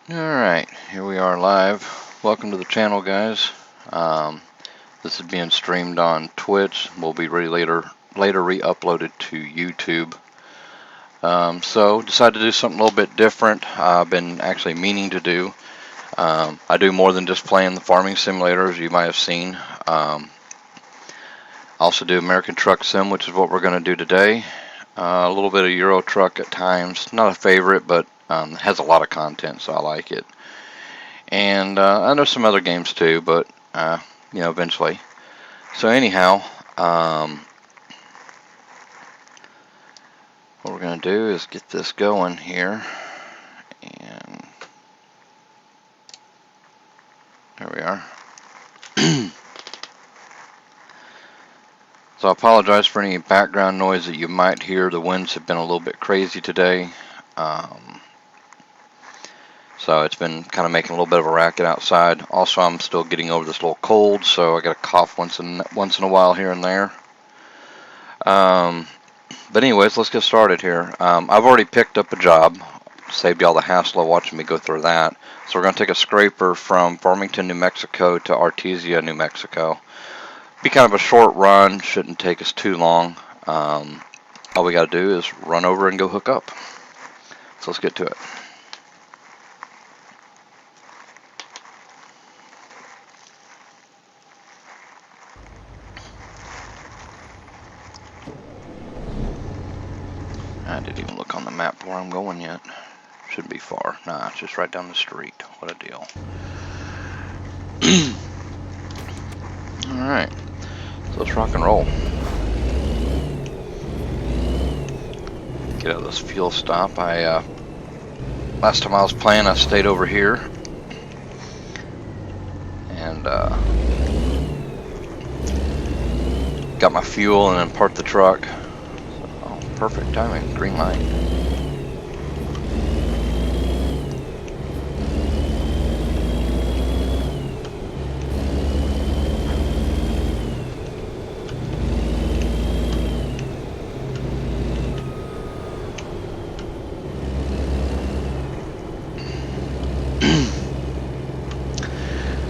Alright, here we are live. Welcome to the channel, guys. This is being streamed on Twitch. Will be later re-uploaded to YouTube. So decided to do something a little bit different. I've been actually meaning to do. I do more than just playing the farming simulators you might have seen. Also do American Truck Sim, which is what we're going to do today. A little bit of Euro Truck at times. Not a favorite, but it has a lot of content, so I like it. And I know some other games too, but eventually. So anyhow, what we're going to do is get this going here, and there we are. So I apologize for any background noise that you might hear. The winds have been a little bit crazy today. So it's been kind of making a little bit of a racket outside. Also, I'm still getting over this little cold, so I got a cough once in a while here and there. But anyways, let's get started here. I've already picked up a job. Saved y'all the hassle of watching me go through that. So we're going to take a scraper from Farmington, New Mexico to Artesia, New Mexico. Be kind of a short run. Shouldn't take us too long. All we got to do is run over and go hook up. So let's get to it. I didn't even look on the map where I'm going yet. Shouldn't be far. Nah, it's just right down the street. What a deal. Alright. So let's rock and roll. Get out of this fuel stop. Last time I was playing, I stayed over here. And got my fuel and then parked the truck. Perfect timing, green light.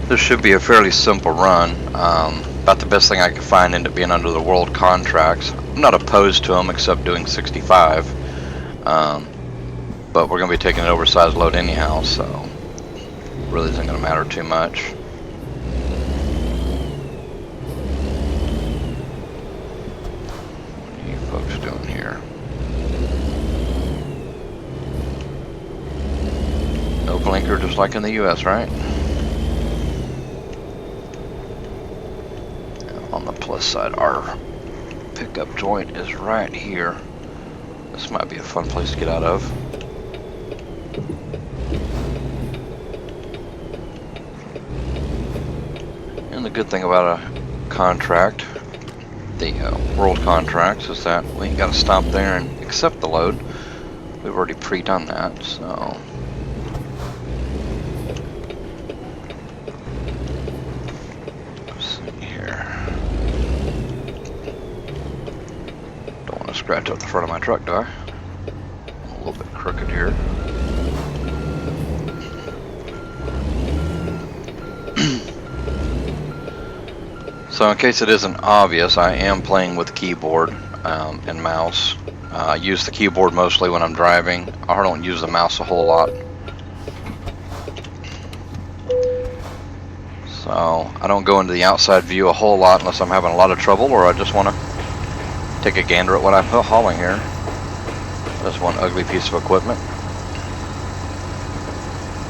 This should be a fairly simple run. About the best thing I could find ended up being under the world contracts. I'm not opposed to them except doing 65, but we're going to be taking an oversized load anyhow, so it really isn't going to matter too much. What are you folks doing here? No blinker, just like in the US, right? On the plus side, our pickup joint is right here. This might be a fun place to get out of. And the good thing about a contract, the world contracts, is that we ain't got to stop there and accept the load. We've already pre-done that, so. Scratch up the front of my truck, do I? A little bit crooked here. So in case it isn't obvious, I am playing with keyboard and mouse. I use the keyboard mostly when I'm driving. I don't use the mouse a whole lot. So I don't go into the outside view a whole lot unless I'm having a lot of trouble or I just want to take a gander at what I'm hauling here. That's one ugly piece of equipment.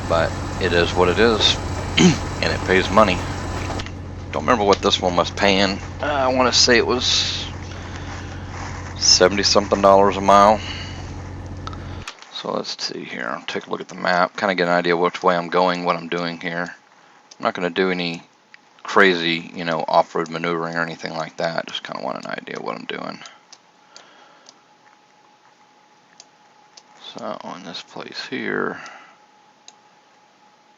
But it is what it is. And it pays money. Don't remember what this one was paying. I want to say it was $70-something a mile. So let's see here. I'll take a look at the map. Kind of get an idea which way I'm going, what I'm doing here. I'm not going to do any crazy, off-road maneuvering or anything like that. Just kind of want an idea of what I'm doing. So in this place here,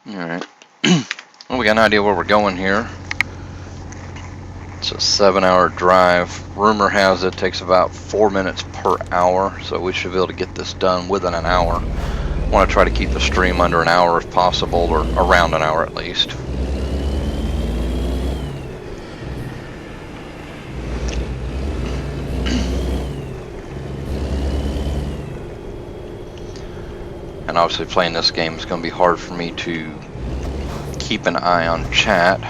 all right. Well, we got an idea where we're going here. It's a 7-hour drive. Rumor has it takes about 4 minutes per hour, so we should be able to get this done within an hour. Want to try to keep the stream under an hour if possible, or around an hour at least. And obviously playing this game is going to be hard for me to keep an eye on chat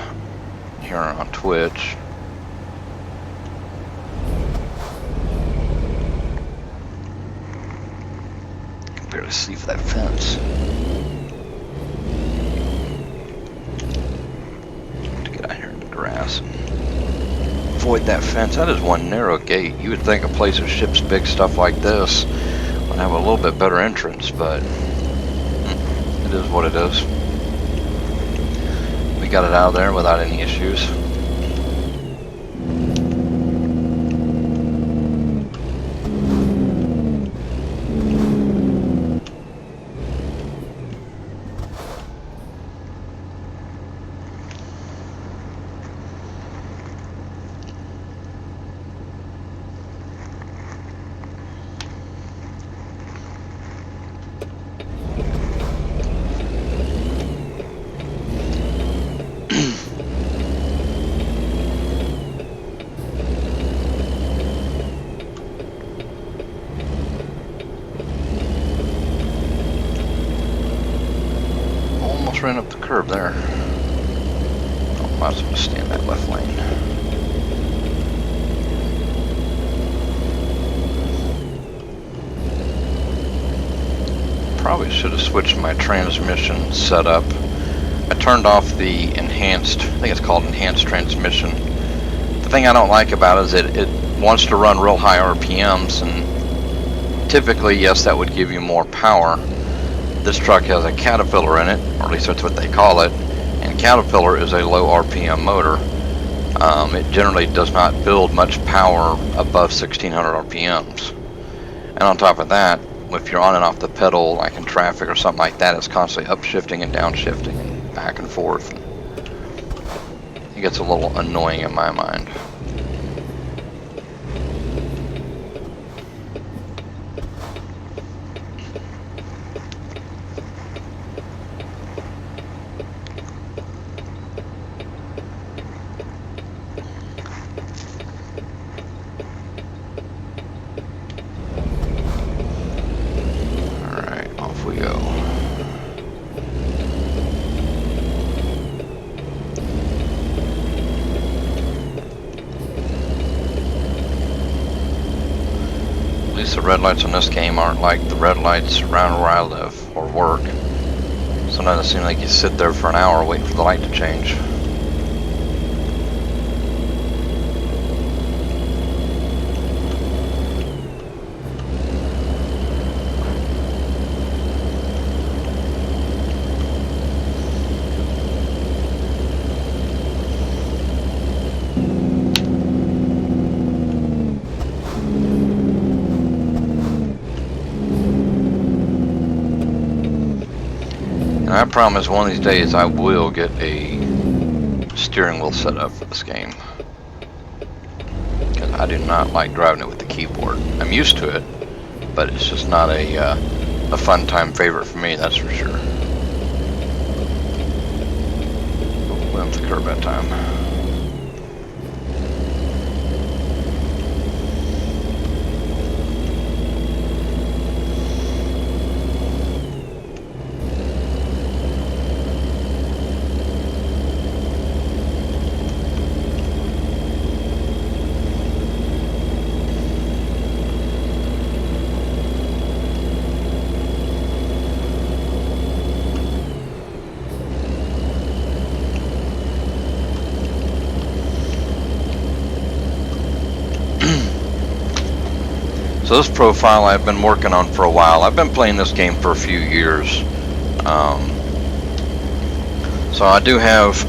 here on Twitch. I can barely see for that fence. To get out here in the grass and avoid that fence. That is one narrow gate. You would think a place that ships big stuff like this would have a little bit better entrance, but it is what it is. We got it out of there without any issues. Ran up the curb there. Oh, might as well stay in that left lane. Probably should have switched my transmission setup. I turned off the enhanced, I think it's called enhanced transmission. The thing I don't like about it is it wants to run real high RPMs, and typically, yes, that would give you more power. This truck has a Caterpillar in it, or at least that's what they call it, and Caterpillar is a low RPM motor. It generally does not build much power above 1600 RPMs. And on top of that, if you're on and off the pedal, like in traffic or something like that, it's constantly upshifting and downshifting and back and forth. It gets a little annoying in my mind. The red lights on this game aren't like the red lights around where I live or work. Sometimes it seems like you sit there for an hour waiting for the light to change. And I promise one of these days I will get a steering wheel set up for this game. Because I do not like driving it with the keyboard. I'm used to it, but it's just not a fun time favorite for me, that's for sure. Went up the curb that time. So this profile I've been working on for a while. I've been playing this game for a few years. So I do have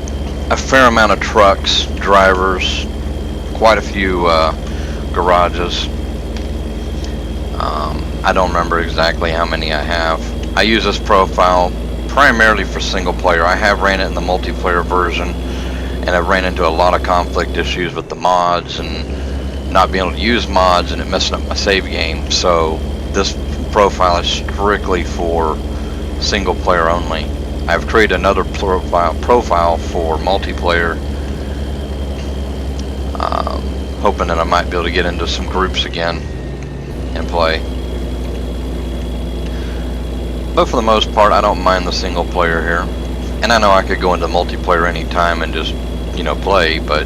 a fair amount of trucks, drivers, quite a few garages. I don't remember exactly how many I have. I use this profile primarily for single player. I have ran it in the multiplayer version, and I've ran into a lot of conflict issues with the mods and not being able to use mods and it messing up my save game. So this profile is strictly for single player only. I've created another profile for multiplayer, hoping that I might be able to get into some groups again and play. But for the most part, I don't mind the single player here. And I know I could go into multiplayer anytime and just, you know, play, but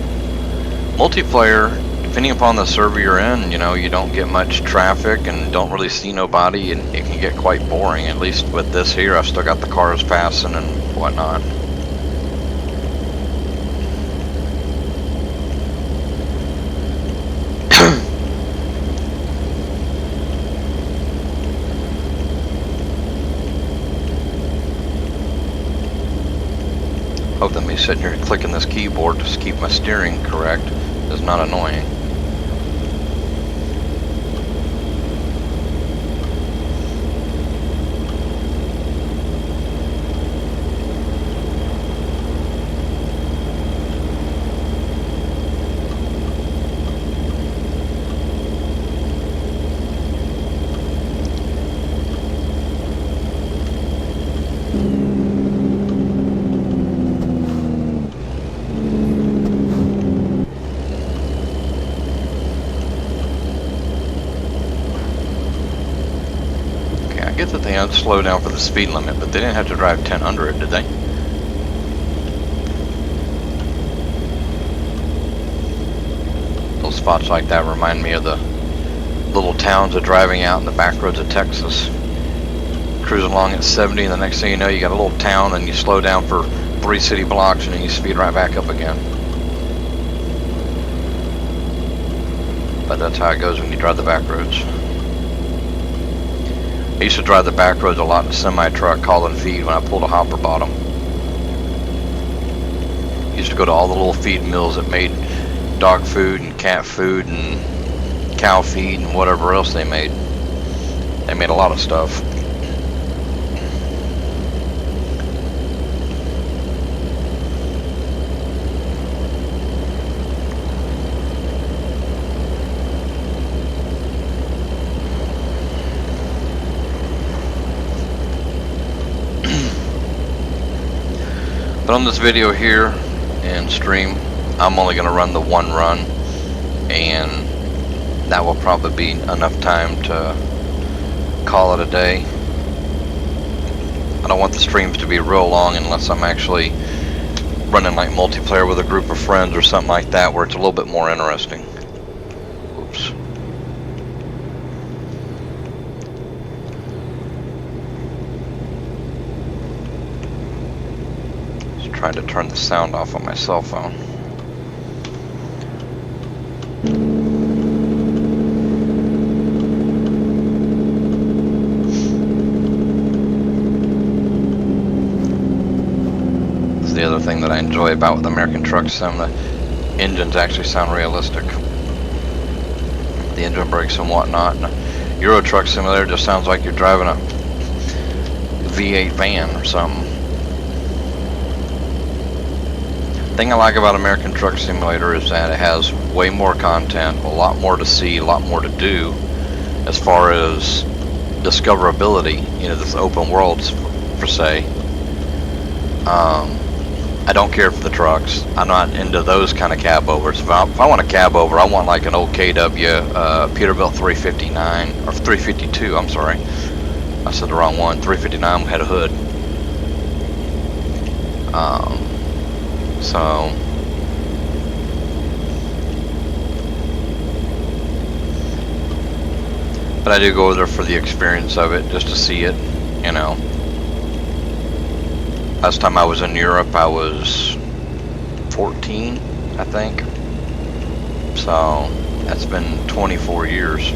multiplayer, depending upon the server you're in, you know, you don't get much traffic and don't really see nobody, and it can get quite boring. At least with this here, I've still got the cars passing and whatnot. Hope that me sitting here clicking this keyboard to keep my steering correct is not annoying. I get that they had to slow down for the speed limit, but they didn't have to drive 10 under it, did they? Those spots like that remind me of the little towns of driving out in the back roads of Texas. Cruising along at 70, and the next thing you know, you got a little town, and you slow down for 3 city blocks, and then you speed right back up again. But that's how it goes when you drive the back roads. I used to drive the back roads a lot in a semi-truck hauling feed when I pulled a hopper bottom. Used to go to all the little feed mills that made dog food and cat food and cow feed and whatever else they made. They made a lot of stuff. But on this video here and stream, I'm only going to run the one run, and that will probably be enough time to call it a day. I don't want the streams to be real long unless I'm actually running like multiplayer with a group of friends or something like that, where it's a little bit more interesting. Oops. Trying to turn the sound off on my cell phone. This is the other thing that I enjoy about the American Truck Sim. The engines actually sound realistic. The engine brakes and whatnot. And a Euro Truck Simulator just sounds like you're driving a V8 van or something. The thing I like about American Truck Simulator is that it has way more content, a lot more to see, a lot more to do as far as discoverability, you know, this open worlds per se. I don't care for the trucks. I'm not into those kind of cab overs. If I want a cab over, I want like an old KW Peterbilt 359 or 352. I'm sorry, I said the wrong one. 359 had a hood. So but I do go over there for the experience of it, just to see it, you know. Last time I was in Europe, I was 14, I think. So that's been 24 years.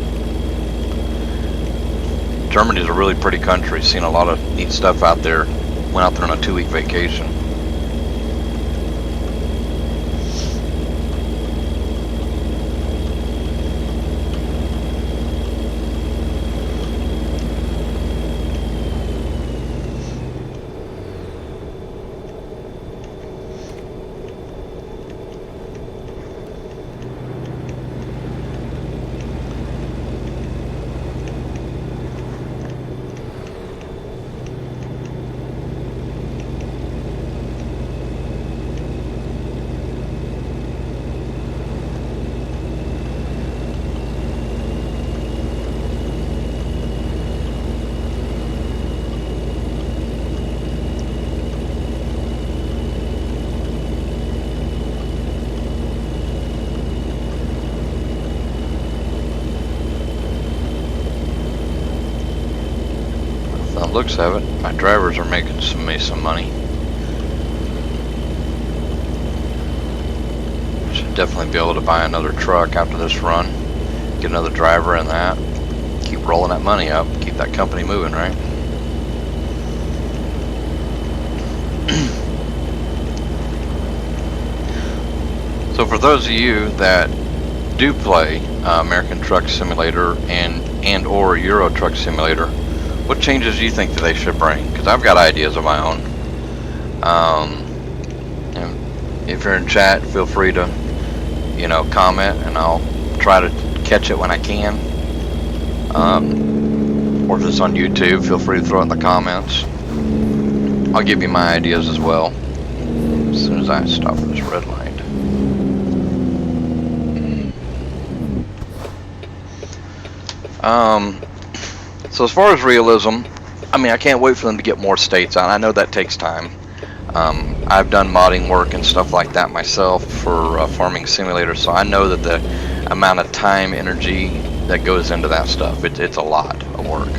Germany is a really pretty country. Seen a lot of neat stuff out there. Went out there on a 2-week vacation. looks of it. My drivers are making some money. Should definitely be able to buy another truck after this run. Get another driver in that. Keep rolling that money up. Keep that company moving, right? So for those of you that do play American Truck Simulator and or Euro Truck Simulator, what changes do you think that they should bring? Because I've got ideas of my own. And if you're in chat, feel free to, you know, comment, and I'll try to catch it when I can. Or if it's on YouTube, feel free to throw it in the comments. I'll give you my ideas as well as soon as I stop at this red light. So as far as realism, I mean, I can't wait for them to get more states out. I know that takes time. I've done modding work and stuff like that myself for farming simulators, so I know that the amount of time, energy that goes into that stuff, it's a lot of work.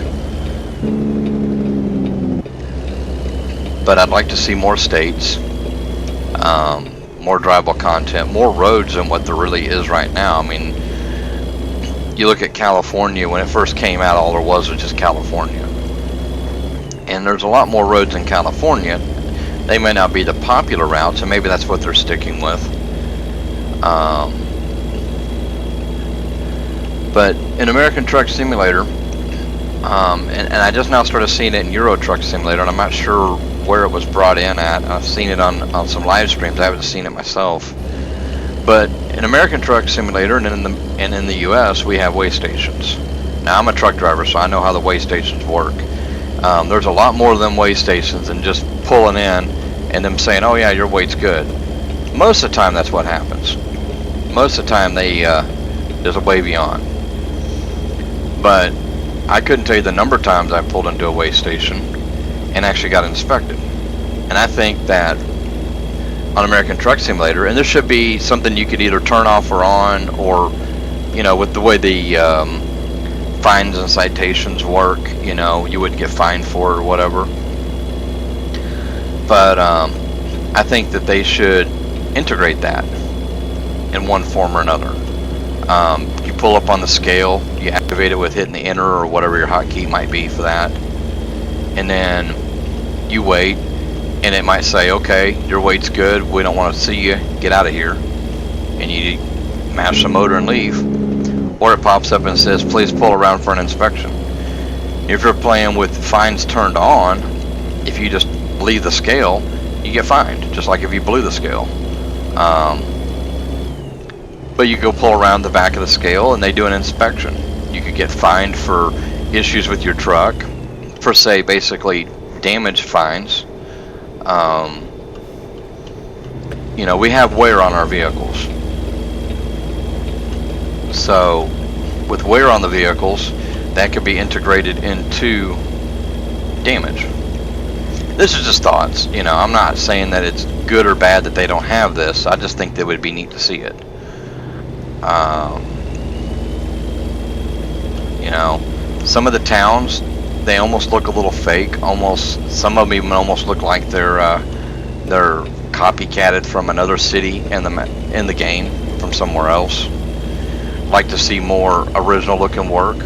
But I'd like to see more states, more drivable content, more roads than what there really is right now. I mean, you look at California, when it first came out, all there was just California. And there's a lot more roads in California. They may not be the popular routes, and maybe that's what they're sticking with. But in American Truck Simulator, and I just now started seeing it in Euro Truck Simulator, and I'm not sure where it was brought in at. I've seen it on some live streams. I haven't seen it myself. But in American Truck Simulator and in the US, we have weigh stations. Now, I'm a truck driver, so I know how the weigh stations work. There's a lot more of them weigh stations than just pulling in and them saying, oh yeah, your weight's good. Most of the time that's what happens. Most of the time there's a weigh beyond. But I couldn't tell you the number of times I pulled into a weigh station and actually got inspected. And I think that on American Truck Simulator, and this should be something you could either turn off or on, or, you know, with the way the fines and citations work, you know, you wouldn't get fined for it or whatever. But I think that they should integrate that in one form or another. You pull up on the scale, you activate it with hitting the enter or whatever your hotkey might be for that, and then you wait, and it might say, okay, your weight's good, we don't want to see you, get out of here, and you mash the motor and leave. Or it pops up and says, please pull around for an inspection. If you're playing with fines turned on, if you just leave the scale, you get fined, just like if you blew the scale. But you go pull around the back of the scale and they do an inspection. You could get fined for issues with your truck, for, say, basically damage fines. You know, we have wear on our vehicles. So with wear on the vehicles, that could be integrated into damage. This is just thoughts, you know. I'm not saying that it's good or bad that they don't have this. I just think that it would be neat to see it. You know, some of the towns, they almost look a little fake. Almost, some of them even almost look like they're copycatted from another city in the game from somewhere else. Like to see more original looking work.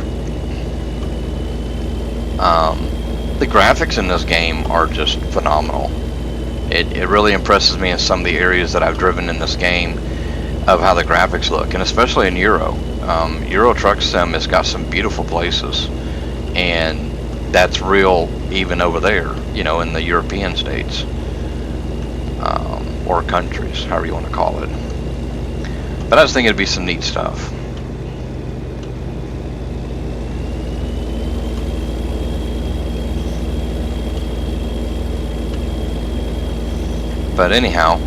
The graphics in this game are just phenomenal. It really impresses me in some of the areas that I've driven in this game of how the graphics look, and especially in Euro. Euro Truck Sim has got some beautiful places, and that's real even over there, you know, in the European states, or countries, however you want to call it. But I just think it'd be some neat stuff. But anyhow,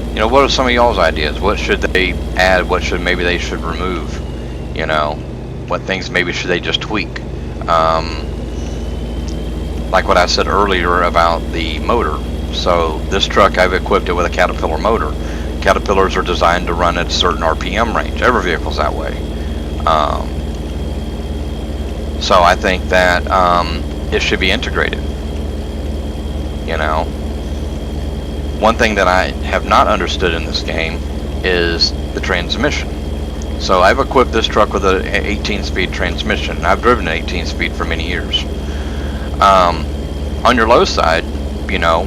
you know, what are some of y'all's ideas? What should they add? What should maybe they should remove? You know, what things maybe should they just tweak? Like what I said earlier about the motor. So this truck, I've equipped it with a Caterpillar motor. Caterpillars are designed to run at a certain RPM range. Every vehicle's that way. So I think that it should be integrated. you know. One thing that I have not understood in this game is the transmission. So I've equipped this truck with an 18-speed transmission, and I've driven an 18-speed for many years. On your low side, you know,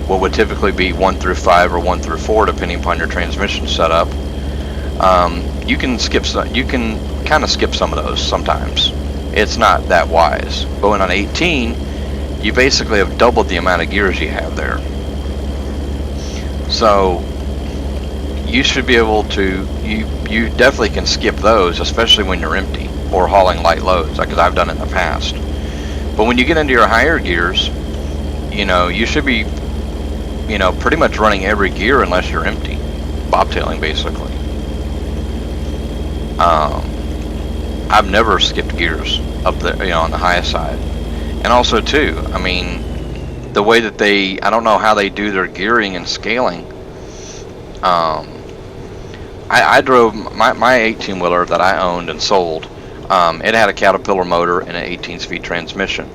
what would typically be 1 through 5 or 1 through 4, depending upon your transmission setup, you can kind of skip some of those sometimes. It's not that wise. Going on 18, you basically have doubled the amount of gears you have there. So you should be able to, you definitely can skip those, especially when you're empty or hauling light loads, because I've done it in the past. But when you get into your higher gears, you know, you should be, you know, pretty much running every gear unless you're empty, bobtailing basically. I've never skipped gears up there, you know, on the highest side. And also too, I mean, the way that I don't know how they do their gearing and scaling. I drove my 18-wheeler that I owned and sold. It had a Caterpillar motor and an 18-speed transmission.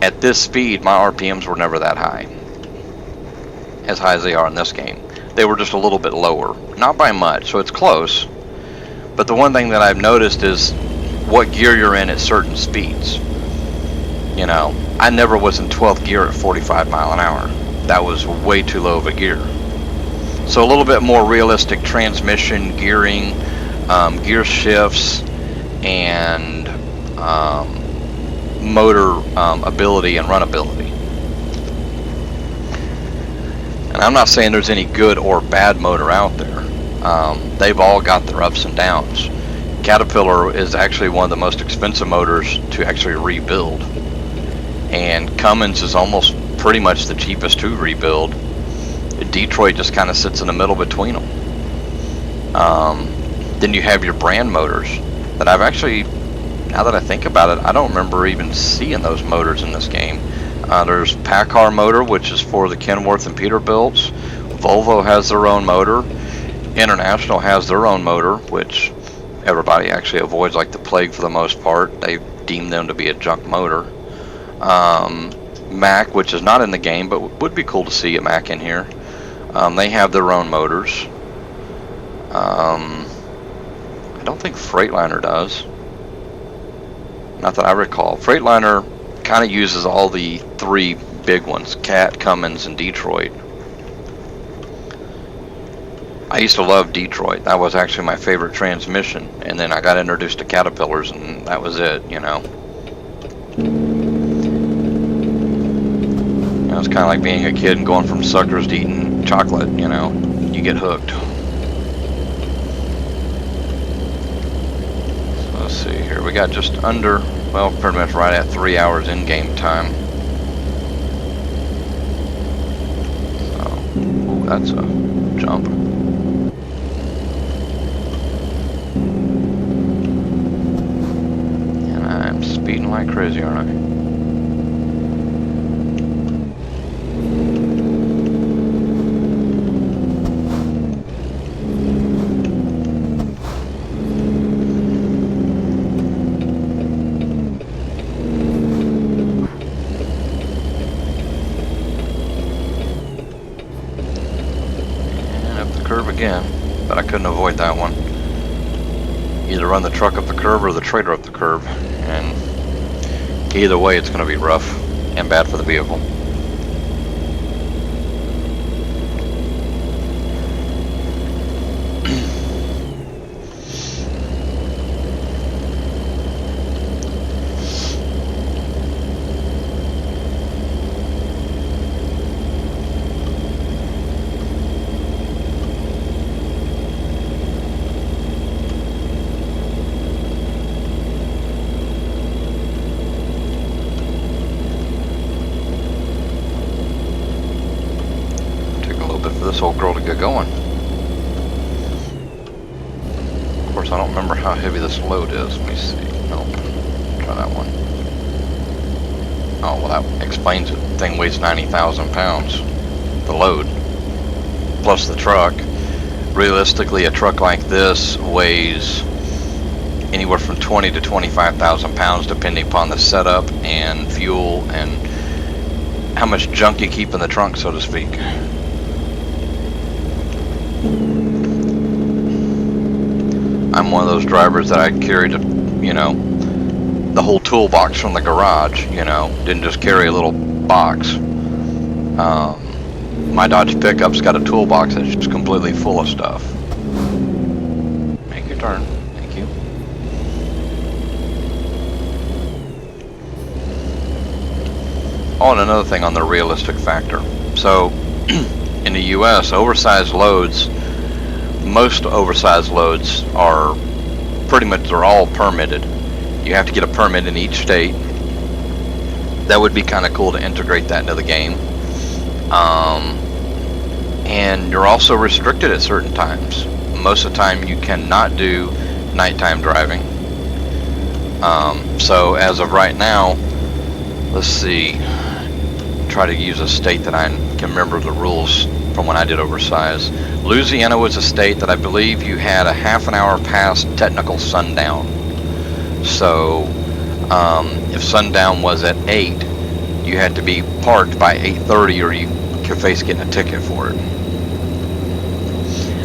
At this speed, my RPMs were never that high as they are in this game. They were just a little bit lower, not by much, so it's close. But the one thing that I've noticed is what gear you're in at certain speeds. You know, I never was in 12th gear at 45 mile an hour. That was way too low of a gear. So a little bit more realistic transmission, gearing, gear shifts, and motor ability and runability. And I'm not saying there's any good or bad motor out there. They've all got their ups and downs. Caterpillar is actually one of the most expensive motors to actually rebuild, and Cummins is almost pretty much the cheapest to rebuild. Detroit just kind of sits in the middle between them. Then you have your brand motors that I've actually, now that I think about it, I don't remember even seeing those motors in this game. There's Packard motor, which is for the Kenworth and Peterbilts. Volvo has their own motor. International has their own motor, which everybody actually avoids like the plague for the most part. They deem them to be a junk motor. Mack, which is not in the game, but would be cool to see a Mack in here. They have their own motors. I don't think Freightliner does. Not that I recall. Freightliner kind of uses all the three big ones, Cat, Cummins, and Detroit. I used to love Detroit. That was actually my favorite transmission. And then I got introduced to Caterpillars, and that was it, you know. It's kind of like being a kid and going from suckers to eating chocolate, you know. You get hooked. So let's see here. We got just under, well, pretty much right at 3 hours in game time. So, ooh, that's a jump. And I'm speeding like crazy, aren't I? Curve again, but I couldn't avoid that one. Either run the truck up the curve or the trailer up the curve, and either way it's going to be rough and bad for the vehicle. This old girl to get going. Of course, I don't remember how heavy this load is. Let me see. No, try that one. Oh, well, that explains it. The thing weighs 90,000 pounds. The load, plus the truck. Realistically, a truck like this weighs anywhere from 20 to 25,000 pounds, depending upon the setup and fuel and how much junk you keep in the trunk, so to speak. I'm one of those drivers that I carried, you know, the whole toolbox from the garage, you know, didn't just carry a little box. My Dodge pickup's got a toolbox that's just completely full of stuff. Make your turn. Thank you. Oh, and another thing on the realistic factor. So, in the U.S., oversized loads, most oversized loads are pretty much, they're all permitted. You have to get a permit in each state. That would be kind of cool to integrate that into the game. And you're also restricted at certain times. Most of the time you cannot do nighttime driving. So as of right now, let's see, try to use a state that I can remember the rules from when I did oversize. Louisiana was a state that I believe you had a half an hour past technical sundown. So if sundown was at 8, you had to be parked by 8:30 or you could face getting a ticket for it.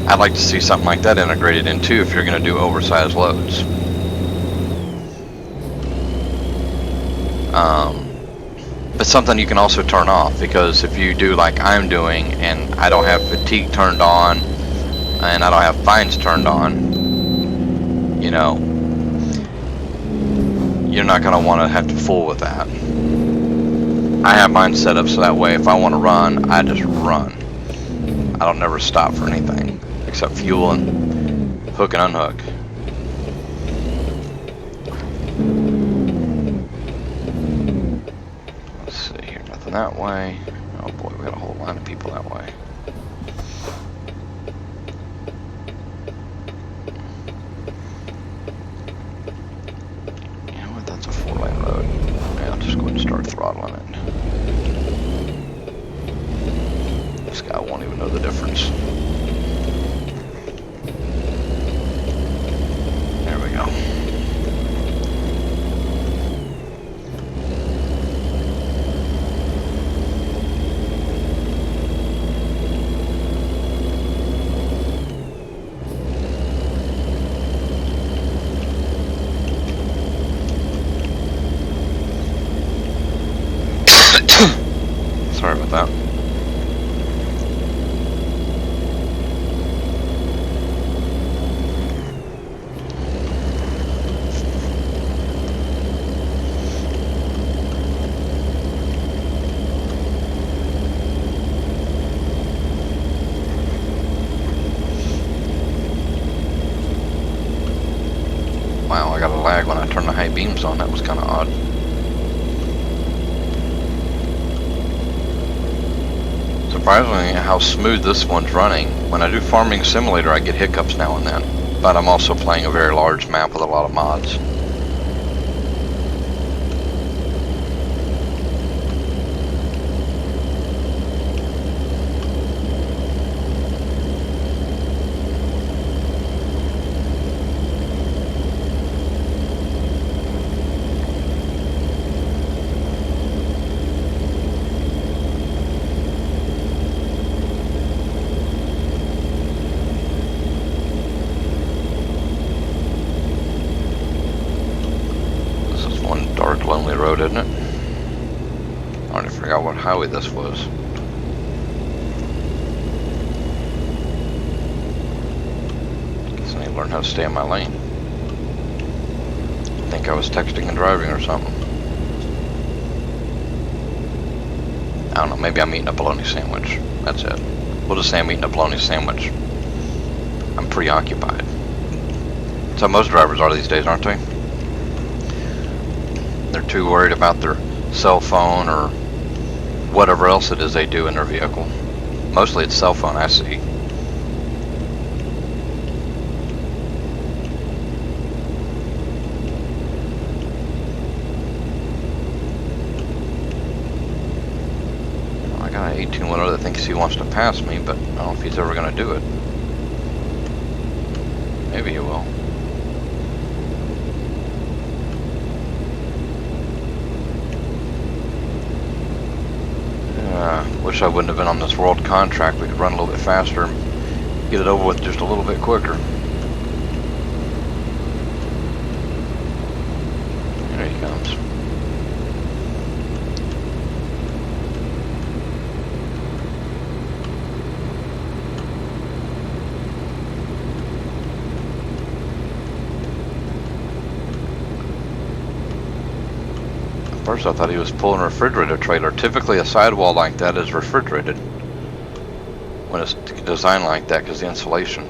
I'd like to see something like that integrated in too if you're going to do oversized loads. But something you can also turn off, because if you do like I'm doing and I don't have fatigue turned on and I don't have fines turned on, you know, you're not going to want to have to fool with that. I have mine set up so that way if I want to run, I just run. I don't never stop for anything except fuel and hook and unhook. Let's see here, nothing that way. Oh boy, we got a whole line of people that way. You know what, that's a 4-lane road. Yeah, I'll just go ahead and start throttling it. This guy won't even know the difference. There we go. Sorry about that. Wow, I got a lag when I turned the high beams on. That was kind of odd. Surprisingly how smooth this one's running. When I do Farming Simulator, I get hiccups now and then. But I'm also playing a very large map with a lot of mods. Lonely road, isn't it? I already forgot what highway this was. Guess I need to learn how to stay in my lane. I think I was texting and driving or something. I don't know, maybe I'm eating a bologna sandwich. That's it. We'll just say I'm eating a bologna sandwich. I'm preoccupied. That's how most drivers are these days, aren't they? They're too worried about their cell phone or whatever else it is they do in their vehicle. Mostly it's cell phone, I see. Well, I got an 18-wheeler that thinks he wants to pass me, but I don't know if he's ever going to do it. Maybe he will. Wish I wouldn't have been on this world contract. We could run a little bit faster and get it over with just a little bit quicker. There he comes. At first I thought he was pulling a refrigerator trailer. Typically a sidewall like that is refrigerated when it's designed like that because the insulation.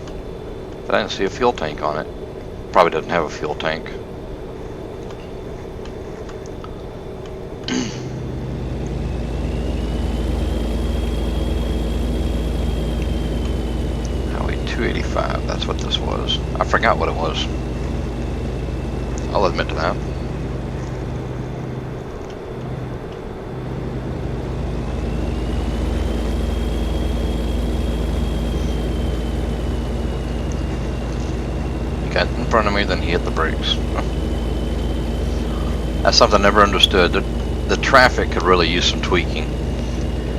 But I didn't see a fuel tank on it. Probably doesn't have a fuel tank. Highway 285, that's what this was. I forgot what it was. I'll admit to that. Got in front of me, then he hit the brakes. That's something I never understood. The traffic could really use some tweaking.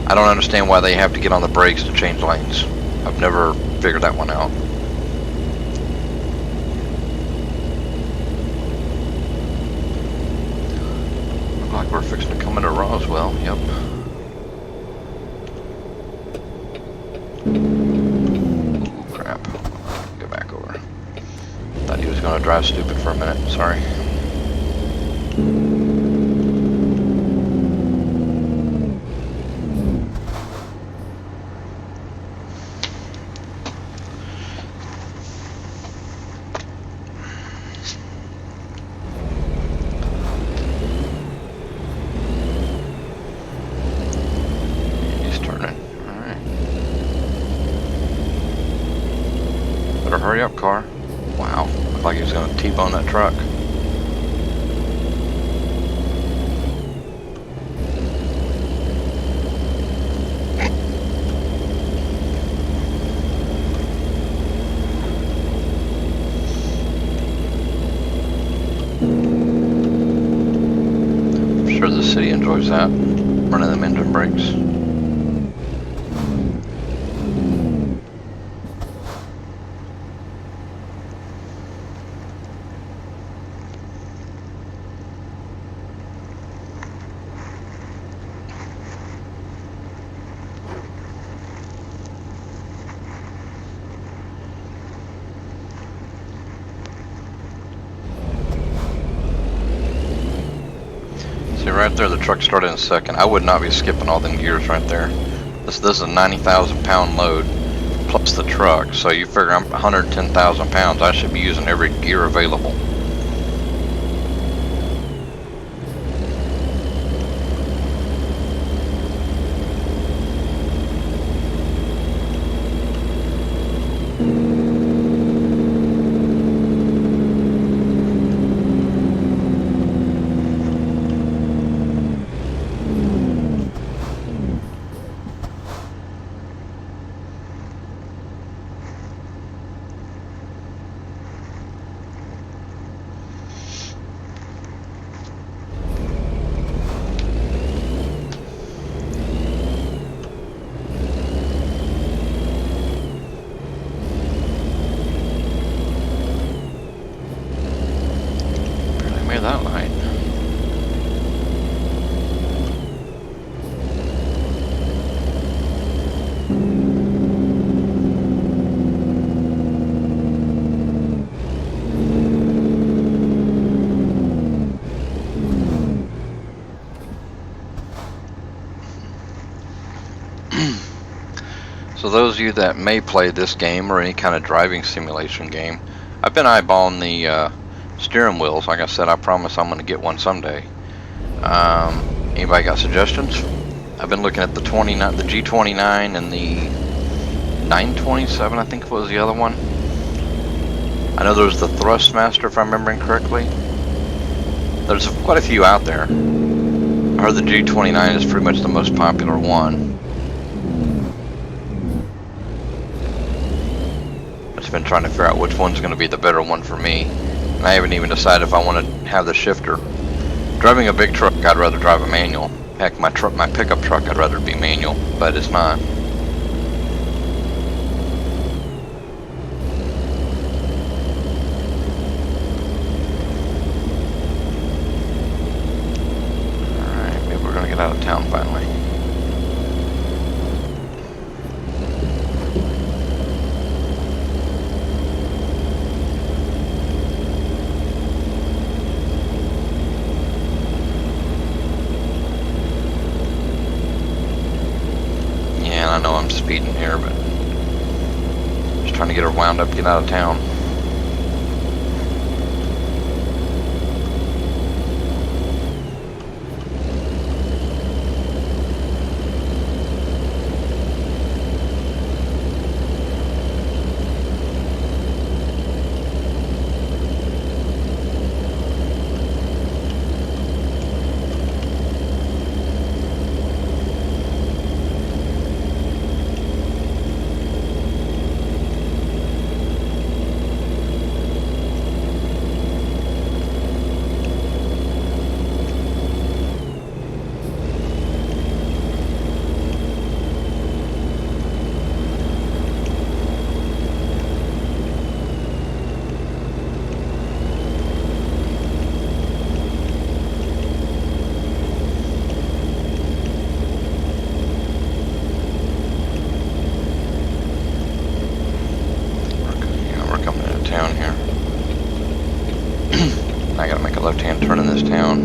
I don't understand why they have to get on the brakes to change lanes. I've never figured that one out. Looks like we're fixing to come into Roswell. Yep. Ooh, crap. Go back over. Thought he was going to drive stupid for a minute. Sorry. He's turning. Alright. Better hurry up, car. Wow, looked like he was going to T-bone that truck. I'm sure the city enjoys that, running them engine brakes. See right there, the truck started in second. I would not be skipping all them gears right there. This is a 90,000 pound load plus the truck, so you figure I'm 110,000 pounds. I should be using every gear available. That light. So those of you that may play this game or any kind of driving simulation game, I've been eyeballing the steering wheels. Like I said, I promise I'm going to get one someday. Anybody got suggestions? I've been looking at the G29 and the 927, I think was the other one. I know there's the Thrustmaster, if I'm remembering correctly. There's quite a few out there. I heard the G29 is pretty much the most popular one. I've been trying to figure out which one's going to be the better one for me. And I haven't even decided if I want to have the shifter. Driving a big truck, I'd rather drive a manual. Heck, my pickup truck, I'd rather be manual, but it's not. Alright, maybe we're gonna get out of town finally. I know I'm speeding here, but just trying to get her wound up, get out of town. I gotta make a left-hand turn in this town.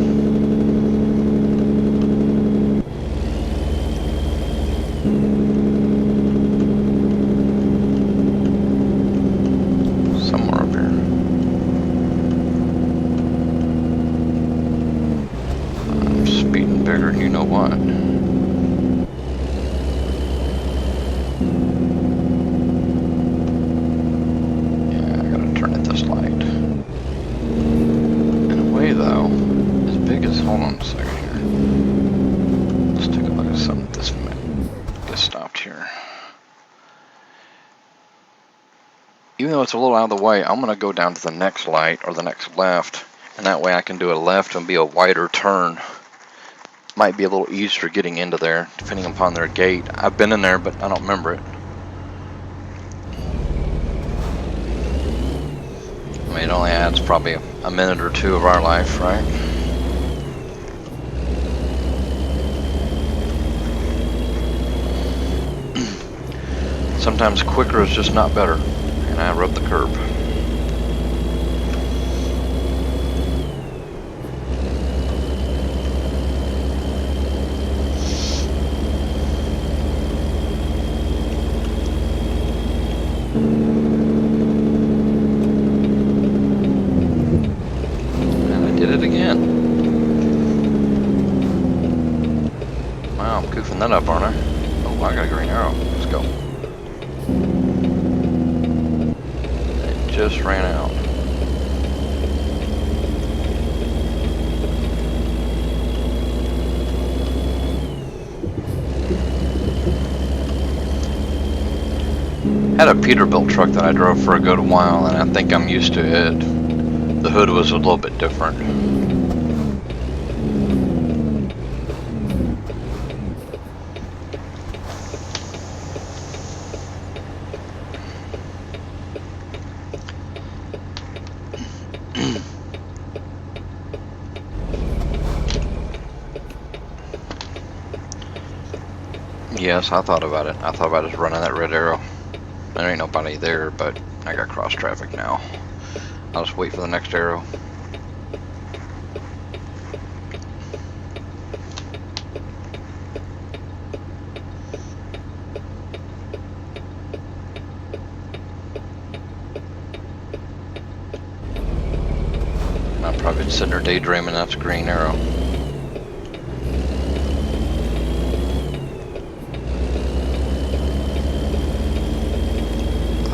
Somewhere up here. I'm speeding bigger than you know what. Yeah, I gotta turn at this light. Hold on a second here. Let's take a look at something this minute. Get stopped here. Even though it's a little out of the way, I'm going to go down to the next light or the next left, and that way I can do a left and be a wider turn. Might be a little easier getting into there, depending upon their gate. I've been in there, but I don't remember it. I mean, it only adds probably a minute or two of our life, right? Sometimes quicker is just not better, and I rubbed the curb. And I did it again. Wow, I'm goofing that up, aren't I? Oh, I got a green arrow. Let's go. Just ran out. Had a Peterbilt truck that I drove for a good while, and I think I'm used to it. The hood was a little bit different. Yes, I thought about it. I thought about just running that red arrow. There ain't nobody there, but I got cross traffic now. I'll just wait for the next arrow. I'm probably sitting there daydreaming. That's a green arrow.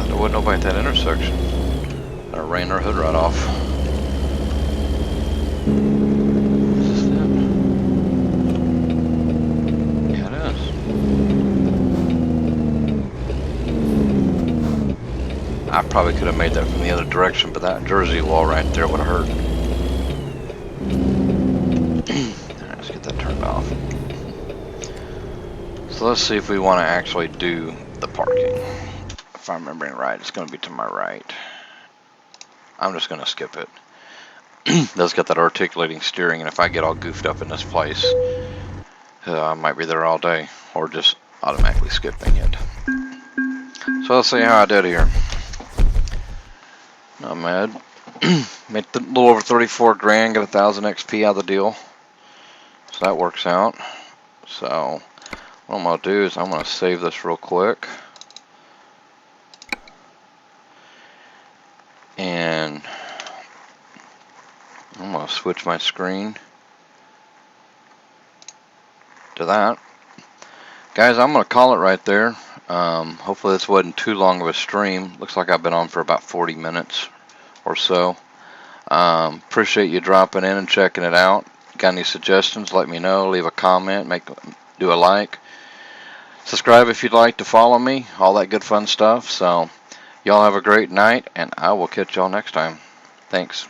There wasn't nobody at that intersection. I ran her hood right off. Is this it? Yeah, it is. I probably could have made that from the other direction, but that Jersey wall right there would have hurt. Alright, let's get that turned off. So let's see if we want to actually do the parking. If I'm remembering right, it's going to be to my right. I'm just going to skip it. That's got that articulating steering, and if I get all goofed up in this place, I might be there all day, or just automatically skipping it. So let's see how I did here. Not mad. Made a little over 34 grand, got 1,000 XP out of the deal. So that works out. So what I'm going to do is I'm going to save this real quick. And I'm going to switch my screen to that. Guys, I'm going to call it right there. Hopefully this wasn't too long of a stream. Looks like I've been on for about 40 minutes or so. Appreciate you dropping in and checking it out. Got any suggestions, let me know. Leave a comment, do a like. Subscribe if you'd like to follow me. All that good fun stuff. So y'all have a great night, and I will catch y'all next time. Thanks.